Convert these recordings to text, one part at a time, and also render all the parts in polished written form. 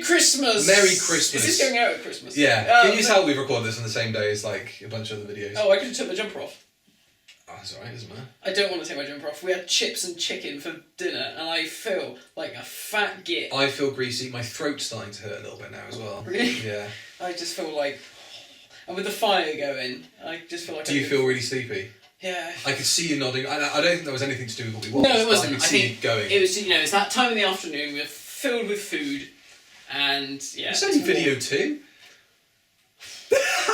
Christmas! Merry Christmas. Is this going out at Christmas? Yeah. Can you tell we've recorded this on the same day as like a bunch of other videos? Oh, I could have took my jumper off. Oh, that's alright, doesn't matter. I don't want to take my jumper off. We had chips and chicken for dinner, and I feel like a fat git. I feel greasy. My throat's starting to hurt a little bit now as well. Really? Yeah. I just feel like... And with the fire going, I just feel like... Do you feel really sleepy? Yeah. I could see you nodding. I don't think there was anything to do with what we watched. No, it wasn't. I could see you going. It was, it's that time in the afternoon, we're filled with food, and yeah... It's only video 2.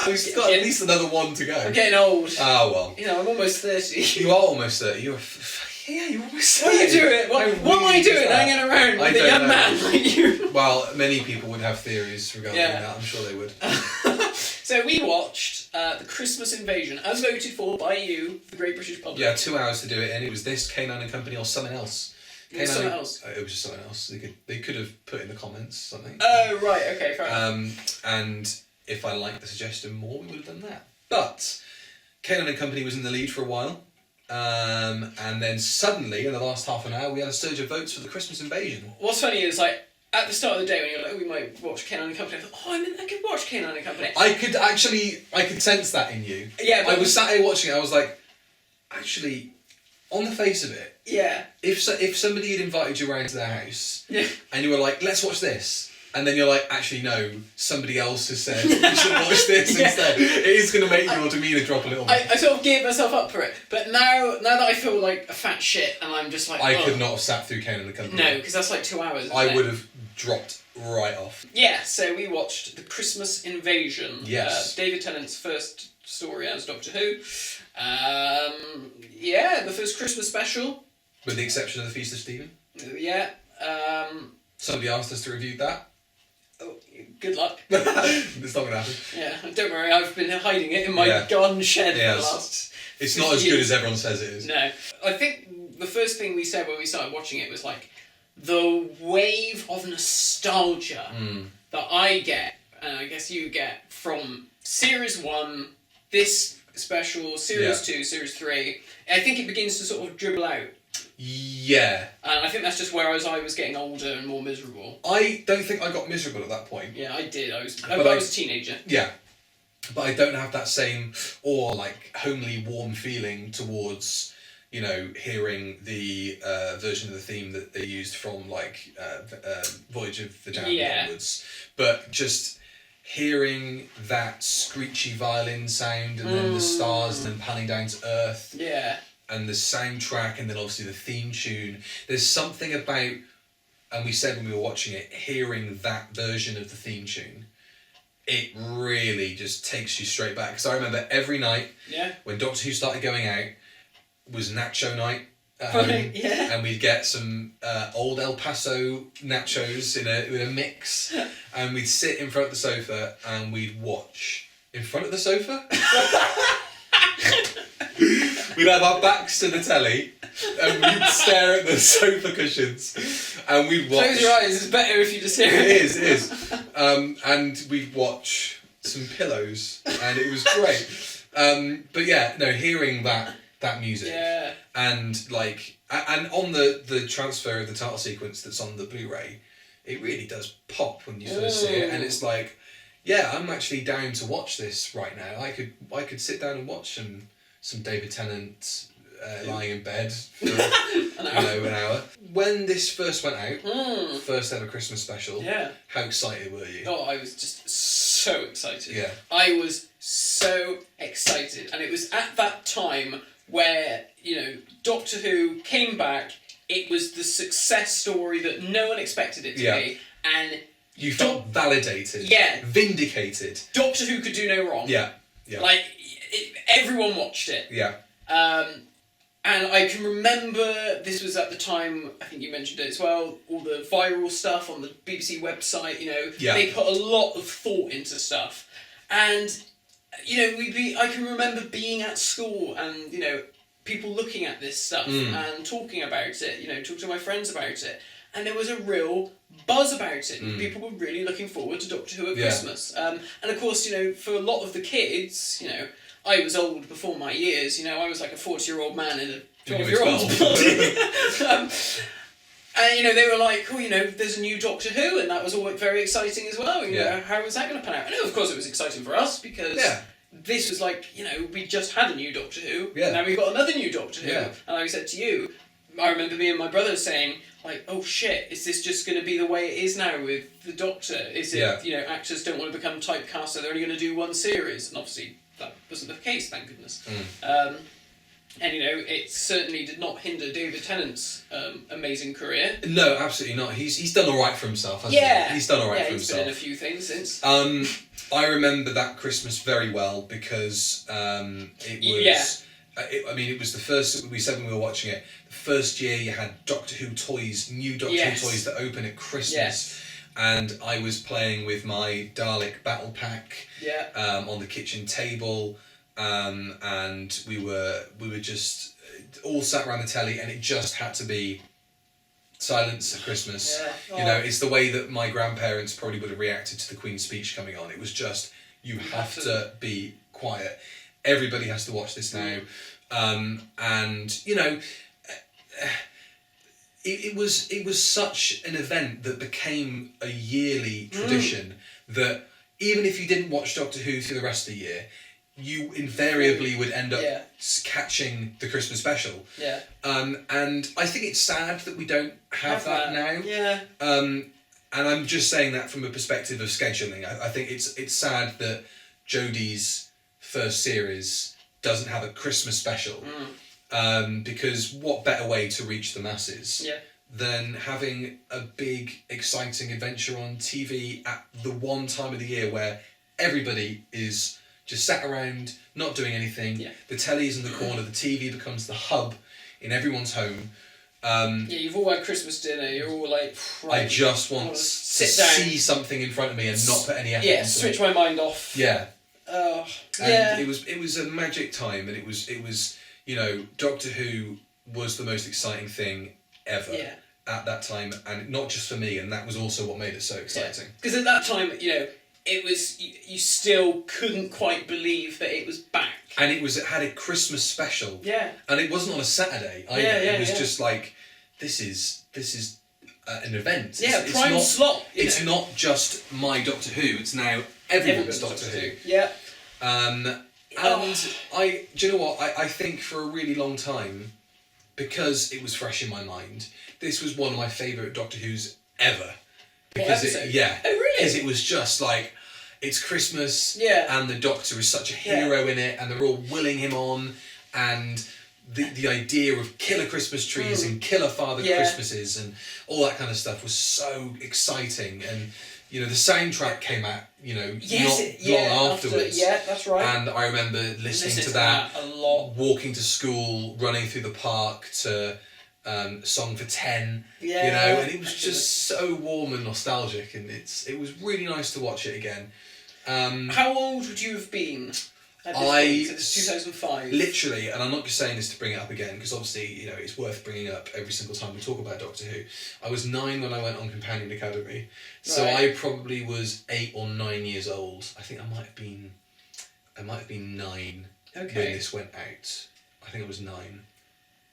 We've got at least another one to go. I'm getting old. Oh, well. I'm almost 30. You are almost 30. You're almost 30. What are you doing? What am I doing hanging around with a young man like you? Well, many people would have theories regarding that. I'm sure they would. So we watched The Christmas Invasion, as voted for by you, the Great British Public. Yeah, 2 hours to do it, and it was this, K9 and Company, or something else. It was something else. It was just something else. They could have put in the comments something. Oh, right, okay, fair enough. And if I liked the suggestion more, we would have done that. But K9 and Company was in the lead for a while. And then suddenly, in the last half an hour, we had a surge of votes for The Christmas Invasion. What's funny is, like, at the start of the day when you're like, oh, we might watch K9 and Company, I thought, I could watch K9 and Company. I could sense that in you. Yeah, but... I was sat here watching it, I was like, actually, on the face of it, yeah. If somebody had invited you around to their house, yeah. and you were like, let's watch this, and then you're like, actually no, somebody else has said we should watch this instead, it is going to make your demeanour drop a little bit. I sort of gave myself up for it, but now that I feel like a fat shit, and I'm just like... I could not have sat through K9 and Company. No, because that's like 2 hours. I would have dropped right off. Yeah, so we watched The Christmas Invasion. Yes. David Tennant's first story as Doctor Who. Yeah, the first Christmas special. With the exception of The Feast of Stephen. Yeah. Somebody asked us to review that. Oh, good luck. It's not going to happen. Yeah, don't worry, I've been hiding it in my garden shed for the last... It's not as good as everyone says it is. No. I think the first thing we said when we started watching it was like, the wave of nostalgia that I get, and I guess you get, from Series 1, this special, Series 2, Series 3, I think it begins to sort of dribble out. Yeah. And I think that's just whereas I was getting older and more miserable. I don't think I got miserable at that point. Yeah, I did. I was a teenager. Yeah. But I don't have that same, or like, homely, warm feeling towards... hearing the version of the theme that they used from, like, Voyage of the Jam onwards. But just hearing that screechy violin sound, and then the stars, and then panning down to Earth. Yeah. And the soundtrack, and then obviously the theme tune. There's something about, and we said when we were watching it, hearing that version of the theme tune. It really just takes you straight back. Because I remember every night, when Doctor Who started going out, was nacho night at home, and we'd get some old El Paso nachos with a mix, and we'd sit in front of the sofa and we'd watch in front of the sofa. We'd have our backs to the telly, and we'd stare at the sofa cushions, and we'd watch. Close your eyes. It's better if you just hear it. It is. And we'd watch some pillows, and it was great. But yeah, no, hearing that music, and like, and on the transfer of the title sequence that's on the Blu-ray, it really does pop when you first see it, and it's like, yeah, I'm actually down to watch this right now. I could sit down and watch some David Tennant lying in bed for an hour. When this first went out, first ever Christmas special, how excited were you? Oh, I was just so excited. Yeah. I was so excited, and it was at that time where, Doctor Who came back, it was the success story that no one expected it to be, and... You felt validated. Yeah. Vindicated. Doctor Who could do no wrong. Yeah. Like, everyone watched it. Yeah. And I can remember, this was at the time, I think you mentioned it as well, all the viral stuff on the BBC website, they put a lot of thought into stuff. And, I can remember being at school and, people looking at this stuff and talking about it, talking to my friends about it. And there was a real buzz about it. People were really looking forward to Doctor Who at Christmas. And of course, for a lot of the kids, I was old before my years, I was like a 40-year-old man in a 12-year-old's body. And, they were like, oh, there's a new Doctor Who, and that was all very exciting as well. How was that going to pan out? And of course it was exciting for us, because this was like, we just had a new Doctor Who, and now we've got another new Doctor Who. And like I said to you, I remember me and my brother saying, like, oh shit, is this just going to be the way it is now with the Doctor? Is it, actors don't want to become typecast, so they're only going to do one series? And obviously that wasn't the case, thank goodness. And, it certainly did not hinder David Tennant's amazing career. No, absolutely not. He's done all right for himself, hasn't he? He's done all right for himself. Yeah, he's been in a few things since. I remember that Christmas very well, because it was... it was the first... We said when we were watching it, the first year you had Doctor Who toys, new Doctor Who toys that open at Christmas. Yes. And I was playing with my Dalek Battle Pack on the kitchen table... and we were just all sat around the telly, and it just had to be silence at Christmas. It's the way that my grandparents probably would have reacted to the Queen's speech coming on. It was just, you have to be quiet. Everybody has to watch this now. It was such an event that became a yearly tradition that even if you didn't watch Doctor Who through the rest of the year, you invariably would end up catching the Christmas special. Yeah. And I think it's sad that we don't have that now. Yeah. And I'm just saying that from a perspective of scheduling. I think it's sad that Jodie's first series doesn't have a Christmas special. Because what better way to reach the masses than having a big, exciting adventure on TV at the one time of the year where everybody is just sat around, not doing anything. Yeah. The telly's in the corner, the TV becomes the hub in everyone's home. You've all had Christmas dinner, you're all like... Right, I just want to see something in front of me and not put any effort into it. Switch my mind off. Yeah. And it was a magic time, and it was Doctor Who was the most exciting thing ever at that time, and not just for me, and that was also what made it so exciting. Because at that time, it was, you still couldn't quite believe that it was back. And it had a Christmas special. Yeah. And it wasn't on a Saturday either. It was just like, this is an event. Yeah, it's prime slot. It's not just my Doctor Who, it's now everyone's Doctor Who. Yeah. And do you know what? I think for a really long time, because it was fresh in my mind, this was one of my favourite Doctor Who's ever. Because Oh, really? Because it was just like, it's Christmas, and the Doctor is such a hero in it, and they're all willing him on, and the idea of killer Christmas trees and killer Father Christmases and all that kind of stuff was so exciting. And the soundtrack came out not long afterwards. Yeah, that's right. And I remember listening to that a lot, walking to school, running through the park to Song for 10, and it was just so warm and nostalgic, and it was really nice to watch it again. How old would you have been at this point? So this is 2005. Literally, and I'm not just saying this to bring it up again, because obviously it's worth bringing up every single time we talk about Doctor Who. I was 9 when I went on Companion Academy, so I probably was 8 or 9 years old. I think I might have been 9 when this went out. I think it was 9.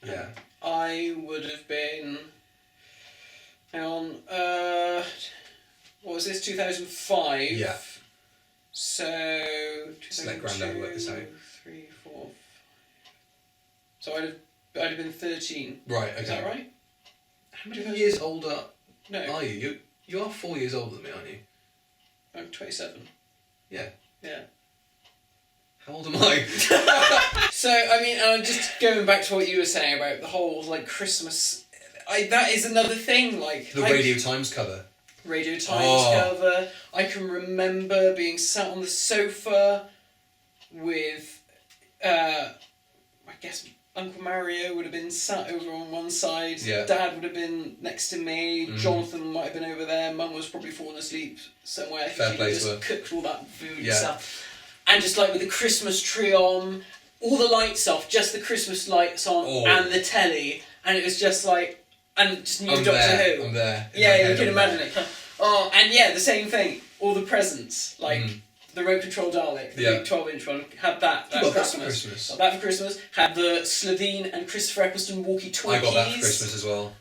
Yeah. I would have been... Hang on. What was this? 2005? Yeah. So... Just let Grandad work this out. 3, 4, 5... So I'd have been 13. Right, okay. Is that right? How many years older are you? You are 4 years older than me, aren't you? I'm 27. Yeah. Yeah. How old am I? So, just going back to what you were saying about the whole, Christmas... that is another thing, The Radio Times cover. Radio Times cover. I can remember being sat on the sofa with... I guess Uncle Mario would have been sat over on one side. Yeah. Dad would have been next to me. Jonathan might have been over there. Mum was probably falling asleep somewhere. Fair play she to her. just cooked all that food and stuff. And just with the Christmas tree on, all the lights off, just the Christmas lights on, and the telly, and it was just and just new Doctor Who. I'm there. Yeah, you can imagine it. Oh, and the same thing. All the presents, the remote control Dalek, the big 12-inch one, had that Got Christmas. Got that for Christmas. Had the Slovene and Christopher Eccleston walkie-talkies. I got that for Christmas as well.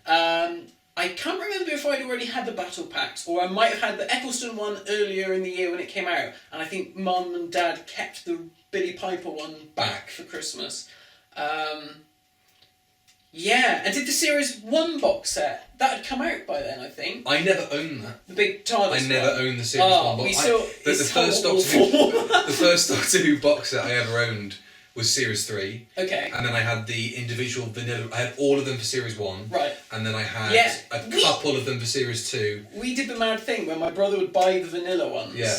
I can't remember if I'd already had the battle packs, or I might have had the Eccleston one earlier in the year when it came out, and I think Mum and Dad kept the Billy Piper one back for Christmas. Yeah, and did the Series 1 box set, that had come out by then, I think. I never owned that. The big TARDIS I never owned the Series 1 box. The first Doctor Who box set I ever owned was Series 3. Okay. And then I had the individual vanilla. I had all of them for Series 1. Right. And then I had a couple of them for Series 2. We did the mad thing where my brother would buy the vanilla ones. Yeah.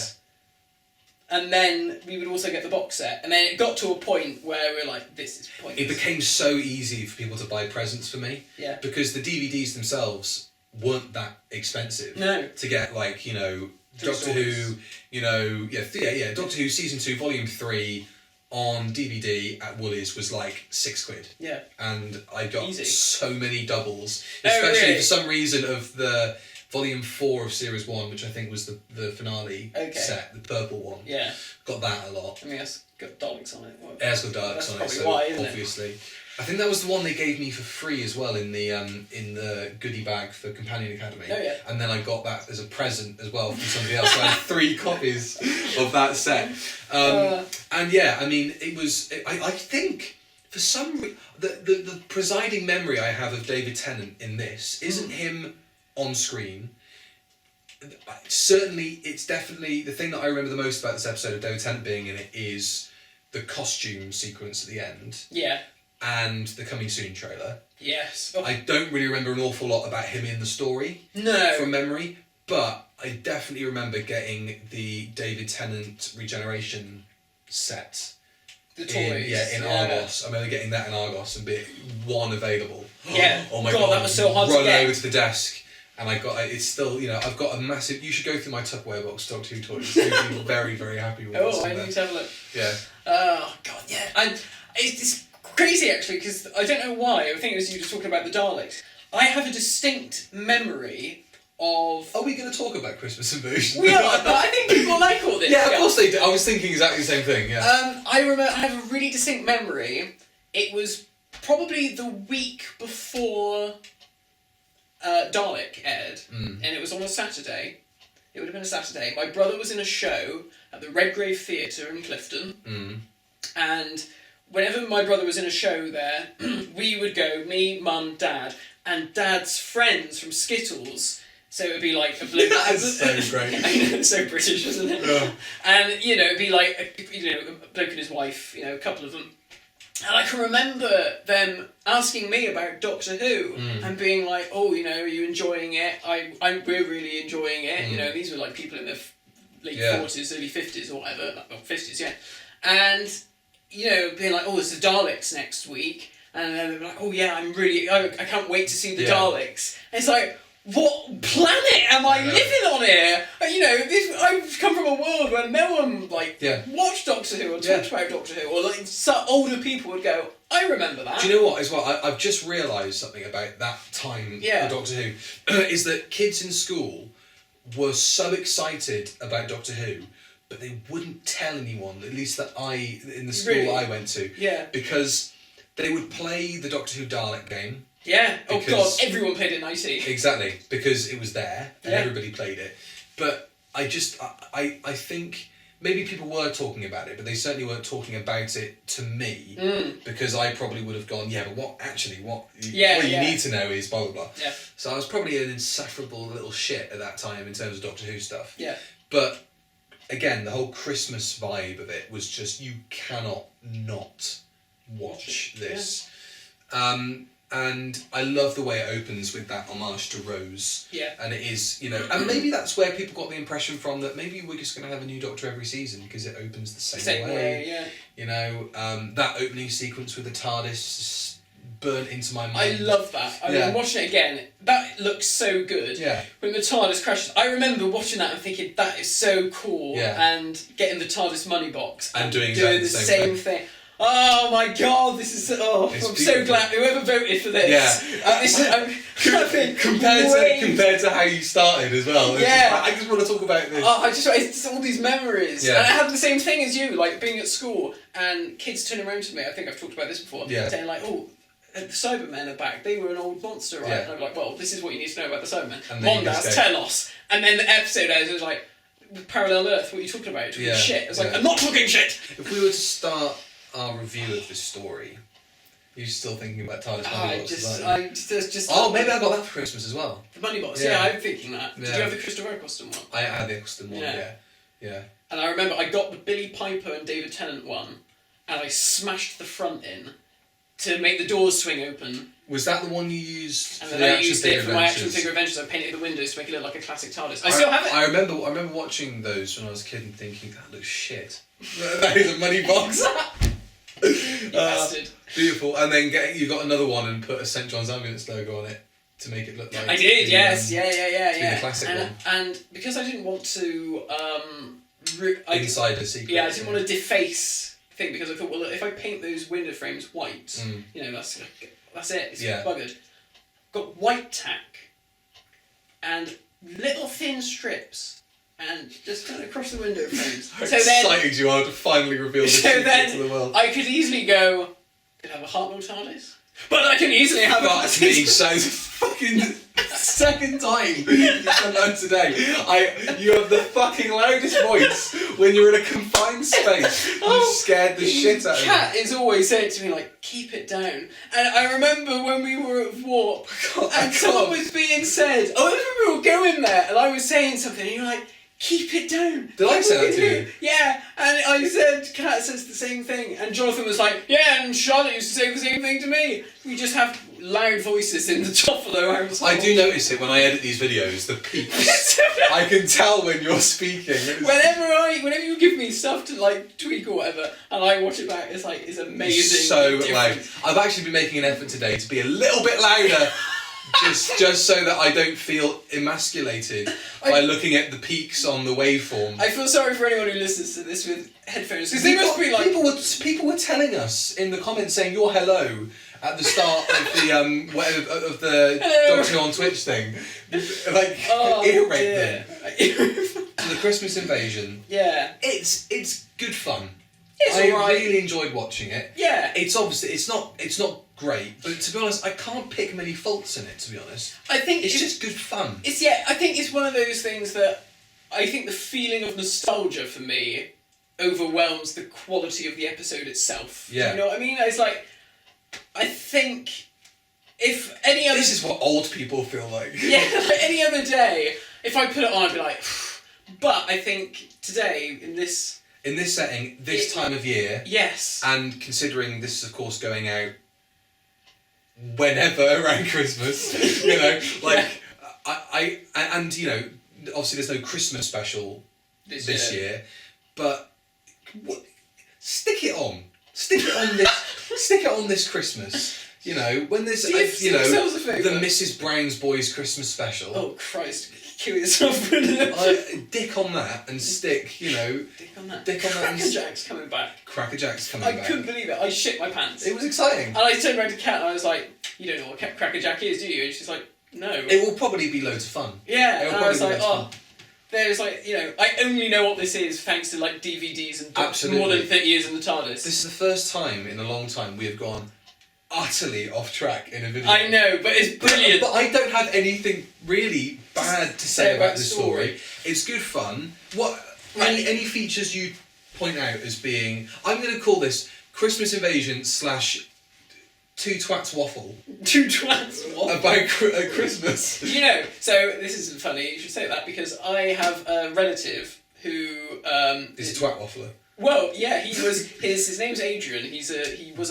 And then we would also get the box set. And then it got to a point where we were like, this is pointless. It became so easy for people to buy presents for me. Yeah. Because the DVDs themselves weren't that expensive. No. To get, like, you know, Doctor Who, you know, Doctor Who Season 2, Volume 3 on DVD at Woolies was like £6. Yeah. And I got Easy. so many doubles. Especially for some reason of the Volume 4 of Series 1, which I think was the finale set, the purple one. Yeah. Got that a lot. I mean, it's got Daleks on it. It has got Daleks on it, so why, isn't obviously. I think that was the one they gave me for free as well in the goodie bag for Companion Academy. Oh yeah. And then I got that as a present as well from somebody else. So I had 3 copies of that set. And yeah, I mean, it was. I think for some the presiding memory I have of David Tennant in this isn't him on screen. Certainly, it's definitely the thing that I remember the most about this episode of David Tennant being in it is the costume sequence at the end. Yeah. And the Coming Soon trailer. Yes. Oh. I don't really remember an awful lot about him in the story. No. From memory, but I definitely remember getting the David Tennant regeneration set. The toys. In Argos. I remember getting that in Argos and being one available. Yeah. Oh my God, that was so hard to get. Run over to the desk. And I got it's still, you know, I've got a massive. You should go through my Tupperware box, Doctor Who toys. You'll be very, very happy with this. Oh, I need to have a look. Yeah. Oh God, yeah. And it's crazy actually because I don't know why. I think it was you just talking about the Daleks. I have a distinct memory of. Are we going to talk about Christmas Invasion? We are, but I think people like all this. Yeah, of course they do. I was thinking exactly the same thing. Yeah. I have a really distinct memory. It was probably the week before Dalek aired, and it was on a Saturday. It would have been a Saturday. My brother was in a show at the Redgrave Theatre in Clifton, and whenever my brother was in a show there, we would go, me, Mum, Dad, and Dad's friends from Skittles. So it would be like a bloke. That's so great. I know, it's so British, isn't it? Yeah. And you know, it'd be like a bloke and his wife, you know, a couple of them. And I can remember them asking me about Doctor Who and being like, "Oh, you know, are you enjoying it? We're really enjoying it." You know, these were like people in their late 40s, early 50s, or whatever, like 50s, yeah. And you know, being like, "Oh, it's the Daleks next week," and then they're like, "Oh yeah, I can't wait to see the Daleks." And it's like, what planet am I living on here? You know, I've come from a world where no one watched Doctor Who or talked about Doctor Who, or like older people would go, I remember that. Do you know what as well? I've just realised something about that time of Doctor Who, is that kids in school were so excited about Doctor Who, but they wouldn't tell anyone, at least that in the school I went to, because they would play the Doctor Who Dalek game. Yeah. Oh God, everyone played it in IT. Exactly, because it was there and everybody played it. But I think maybe people were talking about it, but they certainly weren't talking about it to me because I probably would have gone, but what you need to know is blah blah blah. Yeah. So I was probably an insufferable little shit at that time in terms of Doctor Who stuff. Yeah. But again, the whole Christmas vibe of it was just you cannot not watch this. And I love the way it opens with that homage to Rose. Yeah. And it is, you know, and maybe that's where people got the impression from that maybe we're just going to have a new Doctor every season because it opens the same way. Yeah. You know, that opening sequence with the TARDIS burnt into my mind. I love that. I mean, watching it again, that looks so good. Yeah. When the TARDIS crashes, I remember watching that and thinking, that is so cool. Yeah. And getting the TARDIS money box. And doing the same thing. Oh my God! This is I'm so glad whoever voted for this. Yeah, compared to how you started as well. Yeah, I just want to talk about this. It's all these memories. Yeah. And I had the same thing as you, like being at school and kids turning around to me. I think I've talked about this before. Yeah. Saying like, "Oh, the Cybermen are back. They were an old monster, right? Yeah. And I'm like, well, this is what you need to know about the Cybermen. And then you Mondas, just go- Telos. And then the episode ends, it was like, parallel Earth, what are you talking about? You're talking shit. It's like, I'm not talking shit! If we were to start our review of this story, are you still thinking about TARDIS Money Box? Oh, maybe I got that for Christmas as well. The Money Box, yeah, I'm thinking that. Did you have the Christopher Eccleston one? I had the Eccleston one, yeah. And I remember I got the Billy Piper and David Tennant one, and I smashed the front in to make the doors swing open. Was that the one you used and for then the I action used figure it for my action figure adventures. I painted the windows to make it look like a classic TARDIS. I still have it. I remember watching those when I was a kid and thinking, that looks shit. That is a money box. You bastard. Beautiful. And then you got another one and put a St. John's Ambulance logo on it to make it look like... I did, yes. Yeah. The classic one. And because I didn't want to... Insider secret. Yeah, I didn't want to deface thing because I thought, well, if I paint those window frames white, that's it. It's buggered. Got white tack and little thin strips and just kind of across the window frames. How excited you are to finally reveal this secret to the world. I could easily go, could have a Hartnell TARDIS, but I can easily have a... That's me, so fucking second time you've done that today. You have the fucking loudest voice when you're in a confined space. You scared the shit out of me. Kat is always saying to me, like, keep it down. And I remember when we were at Warp, and someone was being said, I remember we were going there, and I was saying something, and you were like, keep it down. Did I say that to you? Yeah, and I said, Kat says the same thing, and Jonathan was like, yeah, and Charlotte used to say the same thing to me. We just have loud voices in the Toffolo household. I do notice it when I edit these videos, the peaks. I can tell when you're speaking. Whenever you give me stuff to like tweak or whatever, and I watch it back, it's amazing. It's so loud. I've actually been making an effort today to be a little bit louder. Just so that I don't feel emasculated by looking at the peaks on the waveform. I feel sorry for anyone who listens to this with headphones because they must be like people were telling us in the comments saying your hello at the start of the of the Doctor Who on Twitch thing, irrate them. So the Christmas Invasion. Yeah, it's good fun. I really enjoyed watching it. Yeah, it's obviously it's not great, but to be honest, I can't pick many faults in it. To be honest, I think it's just good fun. I think it's one of those things that I think the feeling of nostalgia for me overwhelms the quality of the episode itself. Yeah, you know what I mean? It's like I think if any other this is what old people feel like. Yeah, like any other day, if I put it on, I'd be like, but I think today in this setting, this time of year, yes, and considering this is of course going out whenever around Christmas, I obviously there's no Christmas special this year, but stick it on this Christmas. You know, when there's the Mrs. Brown's Boys Christmas special. Oh Christ, kill yourself. Dick on that and stick, Dick on that. Cracker Jack's coming back. Cracker Jack's coming back. I couldn't believe it. I shit my pants. It was exciting. And I turned around to Kat and I was like, you don't know what Cracker Jack is, do you? And she's like, no. It will probably be loads of fun. Yeah, and I was like, there's I only know what this is thanks to DVDs and more than 30 years in the TARDIS. This is the first time in a long time we have gone utterly off track in a video. I know, but it's brilliant. But I don't have anything really bad to say about the story. It's good fun. Any features you point out as being... I'm going to call this Christmas Invasion / Two Twats Waffle. Two Twats Waffle? About Christmas. So this isn't funny, you should say that, because I have a relative who... is a twat waffler. Well, yeah, he was. His name's Adrian. I'm sure he was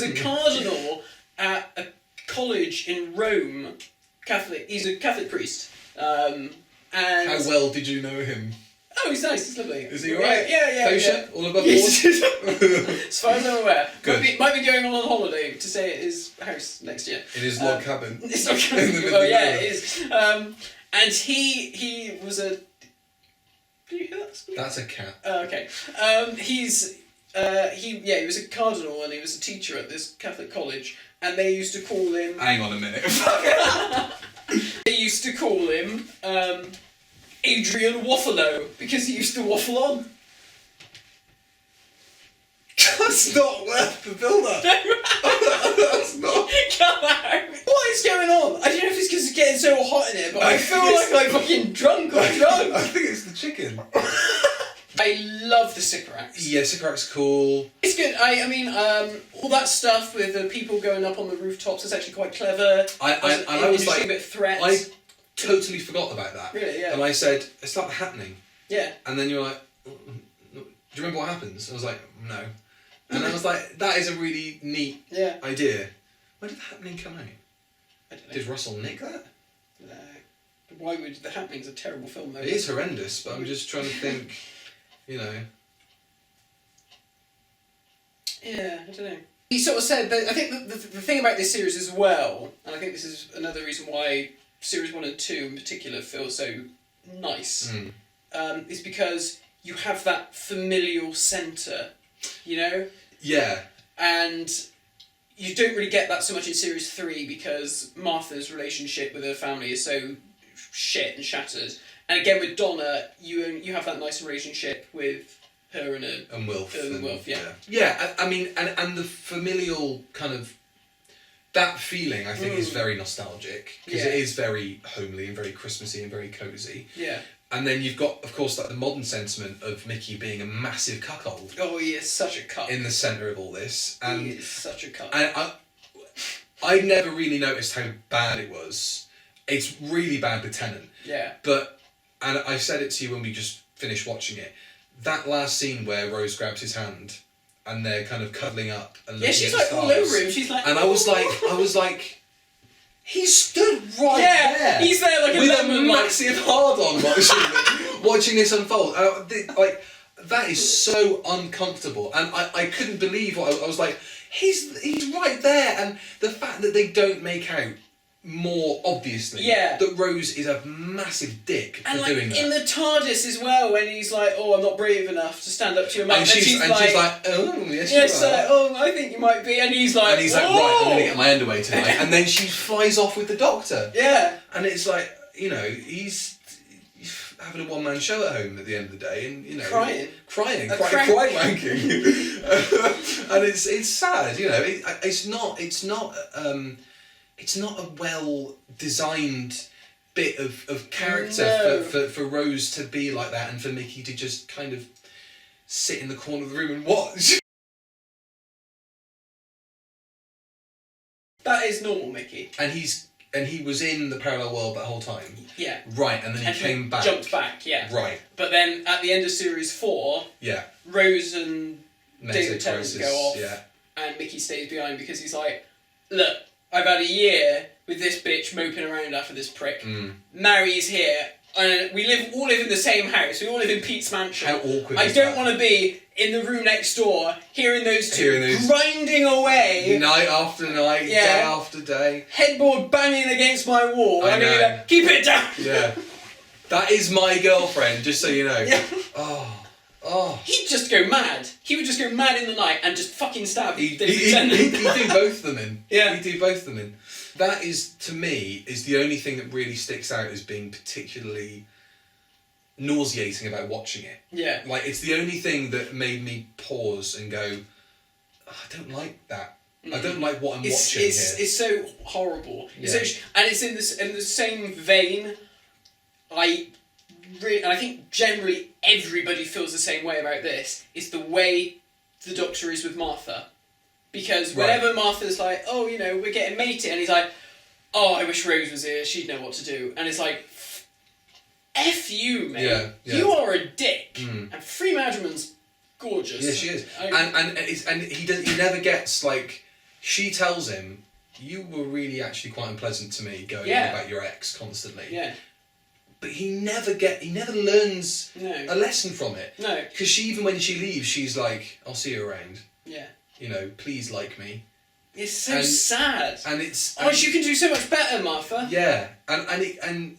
a cardinal at a college in Rome, Catholic. He's a Catholic priest. And how well did you know him? Oh, he's nice. He's lovely. Is he alright? Yeah. Kosher? All above board? As far as I'm aware. Good. Might be going on holiday to stay at his house next year. In his log cabin. It's log cabin. Oh yeah, it is. And he was a. Did you hear that? That's a cat. Okay. He was a cardinal and he was a teacher at this Catholic college, and they used to call him. Hang on a minute. They used to call him Adrian Waffalo because he used to waffle on. That's not worth the build-up. That's not. Come out. What is going on? I don't know if it's because it's getting so hot in here, but I feel like I'm fucking drunk or drunk. I think it's the chicken. I love the Sycorax. Yeah, Sycorax cool. It's good. I mean, all that stuff with the people going up on the rooftops is actually quite clever. I was like, a bit of threat. I totally forgot about that. Really, yeah. And I said, it's not happening. Yeah. And then you're like, do you remember what happens? I was like, no. And I was like, that is a really neat idea. Where did The Happening come out? I don't know. Did Russell nick that? No. Why would The Happening's a terrible film though? It is horrendous, but I'm just trying to think, you know. Yeah, I don't know. He sort of said that, I think the thing about this series as well, and I think this is another reason why series 1 and 2 in particular feel so nice, is because you have that familial centre, you know? Yeah. And you don't really get that so much in series 3 because Martha's relationship with her family is so shit and shattered. And again with Donna, you have that nice relationship with her and Wilf. Wilf, yeah. Yeah, I mean, and the familial kind of, that feeling I think is very nostalgic, because it is very homely and very Christmassy and very cosy. Yeah. And then you've got, of course, like the modern sentiment of Mickey being a massive cuckold. Oh, he is such a cuck. In the centre of all this. And he is such a cuck. And I never really noticed how bad it was. It's really bad with Tennant. Yeah. But, and I said it to you when we just finished watching it, that last scene where Rose grabs his hand and they're kind of cuddling up and looking she's at like the all stars. over him. She's like, and I was like, he stood right there. He's there like with a massive hard-on watching this unfold. Like, that is so uncomfortable, and I couldn't believe what I was like. He's right there, and the fact that they don't make out more obviously that Rose is a massive dick for doing that. In the TARDIS as well, when he's like, "Oh, I'm not brave enough to stand up to your mum," and she's like, "Oh, yes, you are." "Oh, I think you might be," and he's like, right, I'm gonna get my underwear tonight, and then she flies off with the doctor. Yeah, and it's like, you know, he's having a one-man show at home at the end of the day, and you know, crying, wanking, and it's sad, you know. It's not a well-designed bit of character for Rose to be like that, and for Mickey to just kind of sit in the corner of the room and watch. That is normal, Mickey. And he was in the parallel world that whole time. Yeah. Right, and then he came back. Jumped back, yeah. Right. But then at the end of series 4, Rose and David Tennant go off, and Mickey stays behind because he's like, "Look, I've had a year with this bitch moping around after this prick. Now he's here, and we all live in the same house. We all live in Pete's mansion. How awkward I is don't that? want to be in the room next door, hearing those two grinding away. Night after night, day after day. Headboard banging against my wall. I'm going to be like, keep it down. Yeah. That is my girlfriend, just so you know. Yeah. Oh. He'd just go mad. He would just go mad in the night and just fucking stab He'd do both of them in. Yeah. He'd do both of them in. That is, to me, is the only thing that really sticks out as being particularly nauseating about watching it. Yeah. Like, it's the only thing that made me pause and go, I don't like that. I don't like what I'm watching here. It's so horrible. Yeah. And it's in the same vein. And I think generally everybody feels the same way about this, is the way the Doctor is with Martha. Because whenever Martha's like, "Oh, you know, we're getting mated," and he's like, "Oh, I wish Rose was here, she'd know what to do." And it's like, F you, mate. Yeah. You are a dick. And Free Madriman's gorgeous. Yeah, she is. And he never gets, like, she tells him, "You were really actually quite unpleasant to me going on about your ex constantly." Yeah. But he never learns a lesson from it. No. Because even when she leaves, she's like, "I'll see you around. Yeah. You know, please like me." It's so sad. And it's... you can do so much better, Martha. Yeah. And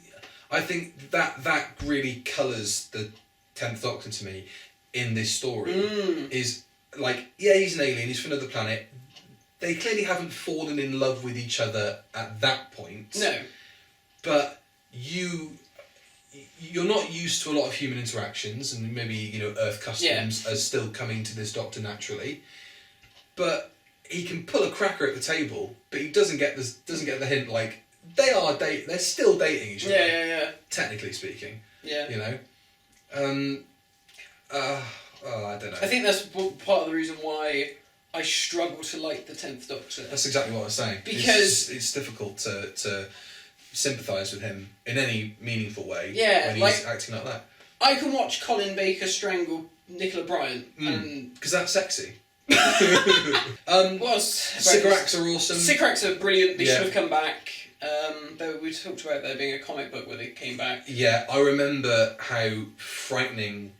I think that really colours the 10th Doctor to me in this story. Is, like, he's an alien, he's from another planet. They clearly haven't fallen in love with each other at that point. No. But you're not used to a lot of human interactions, and maybe, you know, Earth customs are still coming to this Doctor naturally. but he can pull a cracker at the table, but he doesn't get the hint. Like they're still dating each other. Yeah. Technically speaking. Yeah. You know. I don't know. I think that's part of the reason why I struggle to like the 10th Doctor. That's exactly what I was saying. Because it's difficult to sympathise with him in any meaningful way. Yeah, when he's acting like that. I can watch Colin Baker strangle Nicola Bryant, because that's sexy. Sycorax are awesome. Sycorax are brilliant. They should have come back. We talked about there being a comic book where they came back. Yeah, I remember how frightening,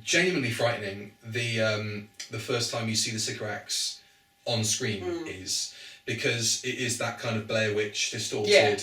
genuinely frightening, the first time you see the Sycorax on screen is, because it is that kind of Blair Witch distorted. Yeah.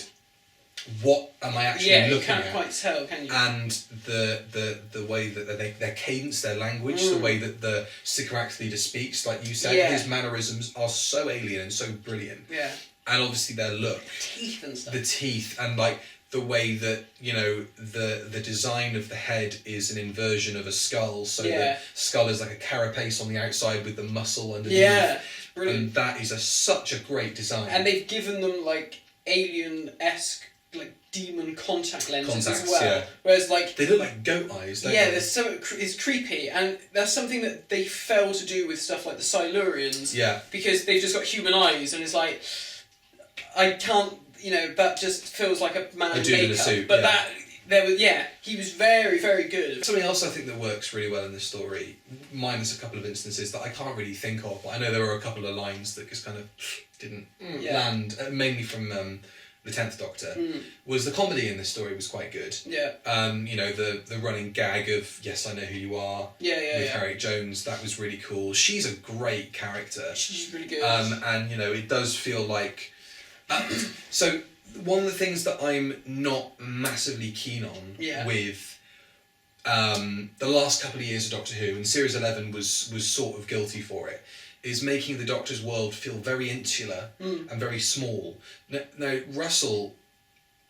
What am I actually looking at? You can't quite tell, can you? And the way that their cadence, their language, the way that the Sycorax leader speaks, like you said, his mannerisms are so alien and so brilliant. Yeah. And obviously their look. Teeth and stuff. The teeth and like the way that, you know, the design of the head is an inversion of a skull, so the skull is like a carapace on the outside with the muscle underneath. Yeah, brilliant. And that is such a great design. And they've given them like alien-esque, like demon contact lenses as well. Yeah. Whereas like they look like goat eyes, don't they? Yeah, it's creepy, and that's something that they fail to do with stuff like the Silurians. Yeah. Because they've just got human eyes, and it's like, I can't, you know, that just feels like a man in makeup. In a suit, but he was very, very good. Something else I think that works really well in this story, minus a couple of instances that I can't really think of, but I know there were a couple of lines that just kind of didn't land, mainly from the 10th Doctor, was the comedy in this story was quite good. Yeah. You know, the running gag of, yes, I know who you are, with Harriet Jones, that was really cool. She's a great character. She's really good. And, you know, it does feel like... so, one of the things that I'm not massively keen on with the last couple of years of Doctor Who, and Series 11 was sort of guilty for it, is making the Doctor's world feel very insular and very small. Now, Russell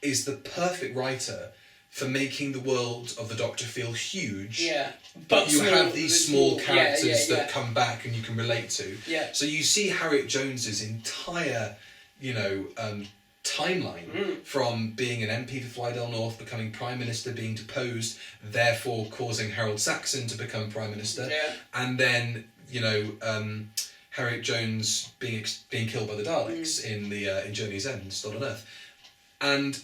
is the perfect writer for making the world of the Doctor feel huge. Yeah. But you have these small characters that come back and you can relate to. Yeah. So you see Harriet Jones's entire, you know, timeline from being an MP for Flydale North, becoming Prime Minister, being deposed, therefore causing Harold Saxon to become Prime Minister, and then, you know, Harriet Jones being killed by the Daleks in Journey's End, Still on Earth, and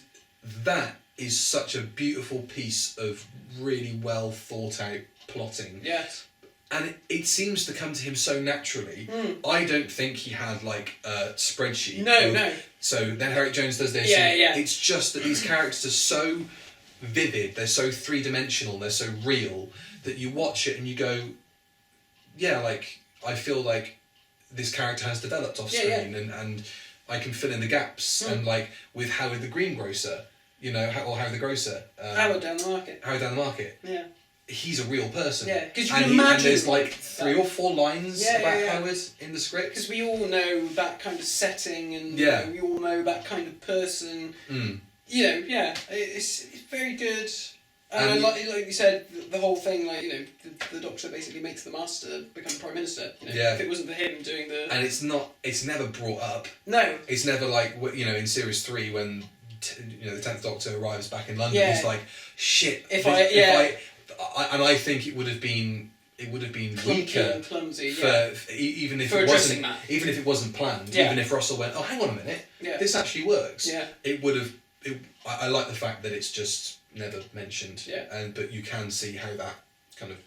that is such a beautiful piece of really well thought out plotting. Yes. And it seems to come to him so naturally. I don't think he had like a spreadsheet. No. So then Harriet Jones does this. It's just that these characters are so vivid, they're so three-dimensional, they're so real, that you watch it and you go, yeah, like, I feel like this character has developed off screen and I can fill in the gaps. And like with Howard the Greengrocer, you know, or Howard the Grocer. Howard down the market. Howard down the market. Yeah. He's a real person. Yeah, because you can imagine. And there's like 3 or 4 lines about Howard in the script. Because we all know that kind of setting, and you know, we all know that kind of person. You know, it's very good. And like you said, the whole thing, like, you know, the Doctor basically makes the Master become Prime Minister. You know, if it wasn't for him doing the. And it's never brought up. No. It's never like, you know, in Series 3 when you know the 10th Doctor arrives back in London, he's like, shit. And I think it would have been weaker and clumsy, even if for it wasn't planned. Even if Russell went, oh, hang on a minute, this actually works. It would have. I like the fact that it's just never mentioned. But you can see how that kind of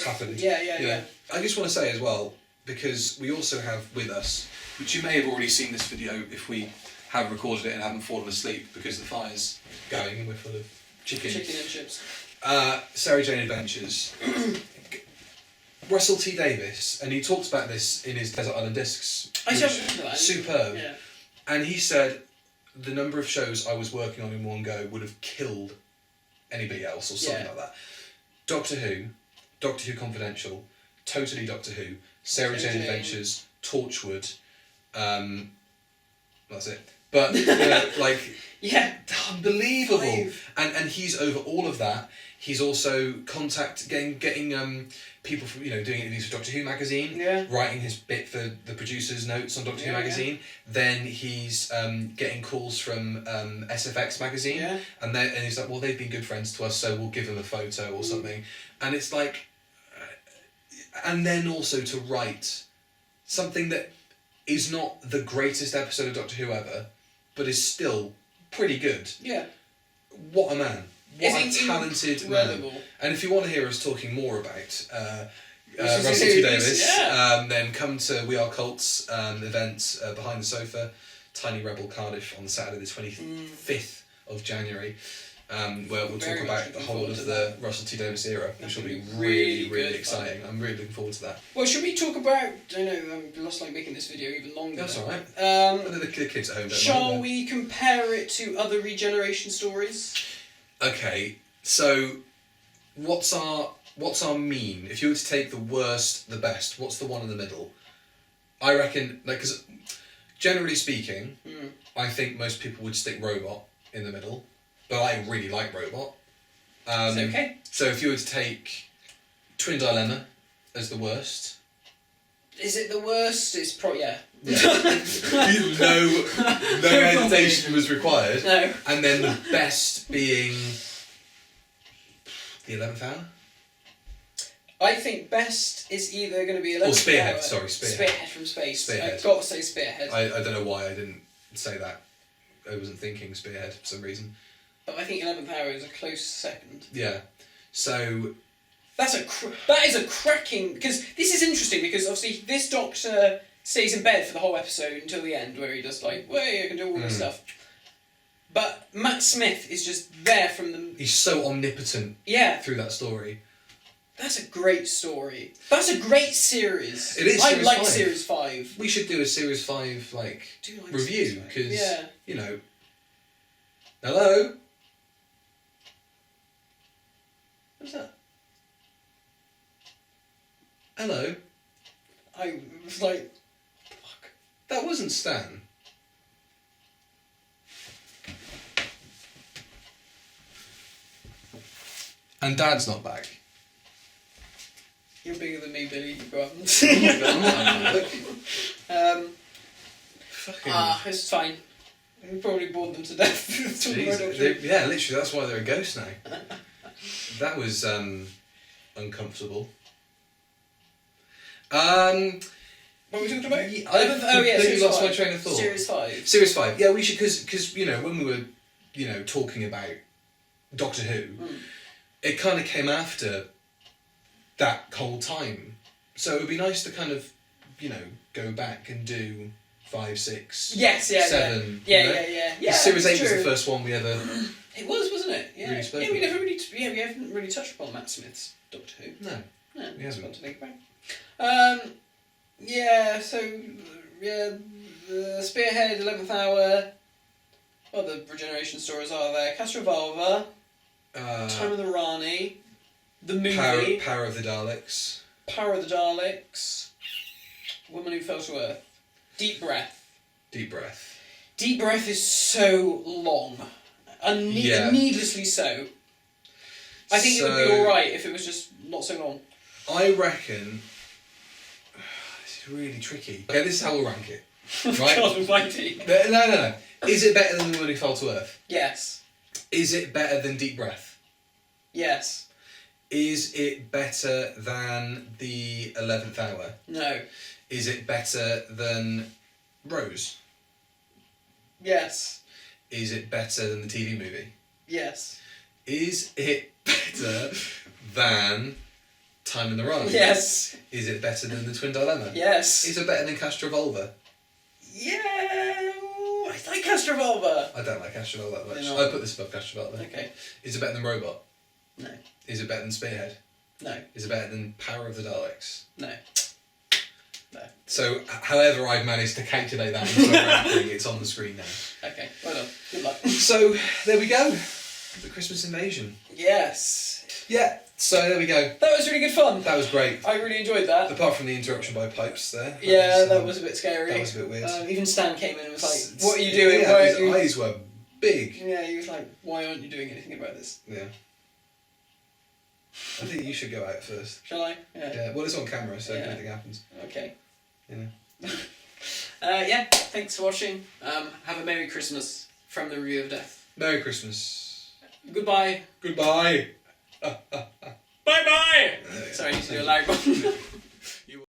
happened. I just want to say as well, because we also have with us, which you may have already seen this video if we have recorded it and haven't fallen asleep because the fire's going and we're full of chicken and chips. Sarah Jane Adventures. Russell T Davies, and he talks about this in his Desert Island Discs. Superb. Yeah. And he said the number of shows I was working on in one go would have killed anybody else or something like that. Doctor Who Confidential, Totally Doctor Who, Sarah Jane Adventures, Torchwood, that's it. But like, yeah, unbelievable. 5. And he's over all of that. He's also getting people from doing interviews for Doctor Who magazine. Yeah. Writing his bit for the producers' notes on Doctor Who magazine. Then he's getting calls from SFX magazine. Yeah. And he's like, well, they've been good friends to us, so we'll give them a photo or something. And it's like, and then also to write something that is not the greatest episode of Doctor Who ever, but is still pretty good. Yeah. What a man. What a talented incredible man. And if you want to hear us talking more about Russell T Davies, then come to We Are Cult's event Behind the Sofa, Tiny Rebel Cardiff on Saturday the 25th of January, where we'll talk about the whole of the Russell T Davies era, which will be really, really exciting. I'm really looking forward to that. Well, should we talk about, I know, I'm just like making this video even longer. That's alright. The kids at home don't Shall mind we compare it to other regeneration stories? Okay, so what's our mean? If you were to take the worst, the best, what's the one in the middle? I reckon, because generally speaking, I think most people would stick Robot in the middle, but I really like Robot. It's okay. So if you were to take Twin Dilemma as the worst. Is it the worst? It's probably, yeah. no hesitation was required. No. And then the best being the 11th hour? I think best is either going to be 11th Or Spearhead, hour. sorry, Spearhead. Spearhead from Space. Spearhead. I've got to say Spearhead. I don't know why I didn't say that. I wasn't thinking Spearhead for some reason. But I think 11th hour is a close second. Yeah. So... that is a cracking... Because this is interesting, because obviously this Doctor stays in bed for the whole episode until the end, where he does like, well, I can do all this stuff. But Matt Smith is just there from the... He's so omnipotent through that story. That's a great story. That's a great series. It is. I Series like 5. Series 5. We should do a Series 5 review, because hello. What's that? Hello. I was like, fuck. That wasn't Stan. And Dad's not back. You're bigger than me, Billy. Go on. It's fine. We probably bored them to death. Yeah, literally, that's why they're a ghost now. That was uncomfortable. What were we talking about? I lost my train of thought. Series 5. Series 5. Yeah, we should, because when we were talking about Doctor Who, it kind of came after that whole time. So it would be nice to kind of, go back and do 5, 6, 7. Yeah. Series 8 was the first one we ever. It was, wasn't it? Yeah. Really spoke We haven't really touched upon Matt Smith's Doctor Who. No, we haven't. Fun to think about. The Spearhead, 11th Hour. What other regeneration stories are there? Castrovalva, Time of the Rani, the movie, Power of the Daleks, Power of the Daleks, Woman Who Fell to Earth, Deep Breath. Deep Breath. Deep Breath is so long, needlessly so. I think it would be alright if it was just not so long. I reckon. This is really tricky. Okay, this is how we'll rank it. Right? God almighty. No. Is it better than The Woman Who Fell to Earth? Yes. Is it better than Deep Breath? Yes. Is it better than The 11th Hour? No. Is it better than Rose? Yes. Is it better than the TV movie? Yes. Is it better than Time in the Run? Yes. Is it better than the Twin Dilemma? Yes. Is it better than Castrovalva? Yeah, I like Castrovalva. I don't like Castrovalva that much. No. I put this above Castrovalva. Okay. Is it better than Robot? No. Is it better than Spearhead? No. Is it better than Power of the Daleks? No. No. So, however I've managed to calculate that into a ranking, it's on the screen now. Okay, well done. Good luck. So, there we go. The Christmas Invasion. Yes. Yeah, So there we go. That was really good fun. That was great. I really enjoyed that. Apart from the interruption by pipes there. That was a bit scary. That was a bit weird. Even Stan came in and was like, "What are you doing?" Yeah, his eyes were big. Yeah, he was like, "Why aren't you doing anything about this?" Yeah. I think you should go out first. Shall I? Yeah. Yeah. Well, it's on camera, so if anything happens. Okay. You know. Thanks for watching. Have a Merry Christmas from the Review of Death. Merry Christmas. Goodbye. Goodbye. Bye bye. Sorry, I need to do a loud one.